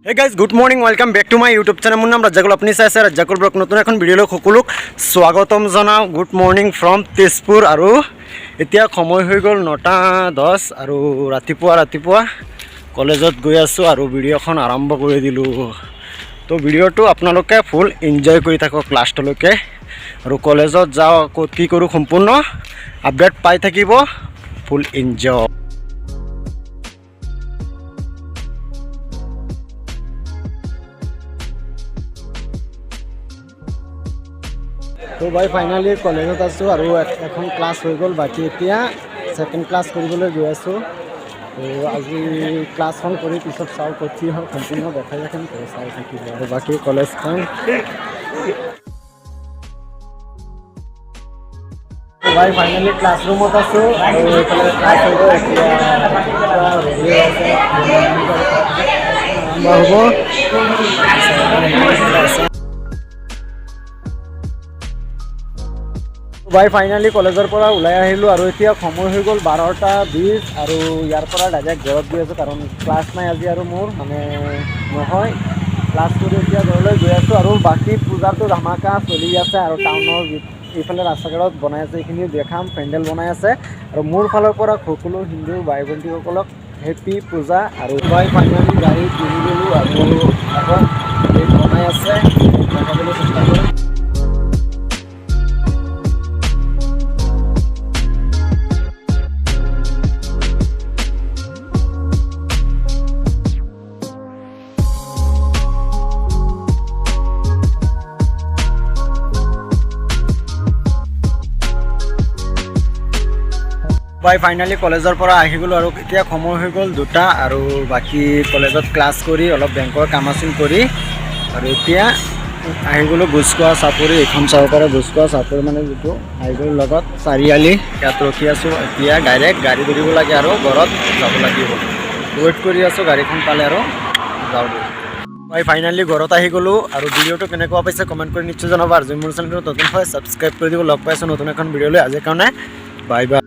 হে guys good morning welcome back to my YouTube channel. মোৰ নাম ৰাজ্জাকুল। আপুনি চাই আছে ৰাজ্জাকুল ব্লগ। নতুন এখন ভিডিঅ'লৈ সকলোক স্বাগতম জনাওঁ। Good morning from Tezpur. আৰু এতিয়া সময় হৈ গ'ল 9:10 আৰু ৰাতিপুৱা কলেজত গৈ আছোঁ আৰু ভিডিঅ'খন আৰম্ভ কৰি দিলোঁ। তো ভিডিঅ'টো আপোনালোকে ফুল এনজয় কৰি থাকক লাষ্টলৈকে। আৰু কলেজত যাওঁ ক'ত কি কৰোঁ সম্পূৰ্ণ আপডেট পাই থাকিব। Full enjoy. তো ভাই ফাইনালি কলেজত আছোঁ আৰু এখন ক্লাছ হৈ গ'ল। বাকী এতিয়া ছেকেণ্ড ক্লাছ কৰিবলৈ গৈ আছোঁ। তো আজি ক্লাছখন কৰি পিছত চাওঁ ক'ত কি হয় সম্পূৰ্ণ দেখাই ৰাখিম। তো চাই থাকিব আৰু বাকী কলেজখন ভাই ফাইনেলি ক্লাছৰুমত আছোঁ আৰু এইফালে ক্লাছ হৈ গ'ল। এতিয়া আৰম্ভ হ'ব। ভাই ফাইনালি কলেজৰ পৰা ওলাই আহিলোঁ আৰু এতিয়া সময় হৈ গ'ল 12:20 আৰু ইয়াৰ পৰা ডাইৰেক্ট ঘৰত গৈ আছোঁ কাৰণ ক্লাছ নাই আজি আৰু মোৰ মানে নহয়। ক্লাছ কৰি এতিয়া ঘৰলৈ গৈ আছোঁ আৰু বাকী পূজাটো ধামাকা চলি আছে আৰু টাউনৰ এইফালে ৰাস্তা ঘাটত বনাই আছে, এইখিনিও দেখাম। পেণ্ডেল বনাই আছে আৰু মোৰ ফালৰ পৰা সকলো হিন্দু ভাই ভণ্টিসকলক হেপী পূজা। আৰু ভাই ফাইনালি গাড়ী কিনি গ'লোঁ আৰু আগত বনাই আছে দেখাবলৈ চেষ্টা কৰিম। ভাই ফাইনালি কলেজৰ পৰা আহি গ'লোঁ আৰু এতিয়া সময় হৈ গ'ল 2টা আৰু বাকী কলেজত ক্লাছ কৰি অলপ বেংকৰ কাম আছিল কৰি আৰু এতিয়া আহি গ'লোঁ গুচকোৱা চাপৰি। এইখন চাব পাৰে গুচকোৱা চাপৰি মানে যিটো হাইৱেৰ লগত চাৰিআলি। ইয়াত ৰখি আছোঁ। এতিয়া ডাইৰেক্ট গাড়ী ধৰিব লাগে আৰু ঘৰত যাব লাগিব। ৱেইট কৰি আছোঁ গাড়ীখন পালে আৰু যাওঁ দিওঁ। ভাই ফাইনালি ঘৰত আহি গ'লোঁ আৰু ভিডিঅ'টো কেনেকুৱা পাইছে কমেণ্ট কৰি নিশ্চয় জনাব। আৰু মোৰ চেনেলটো নতুন হয় ছাবস্ক্ৰাইব কৰি দিব। লগ পাইছোঁ নতুন এখন ভিডিঅ'লৈ। আজিৰ কাৰণে বাই বাই।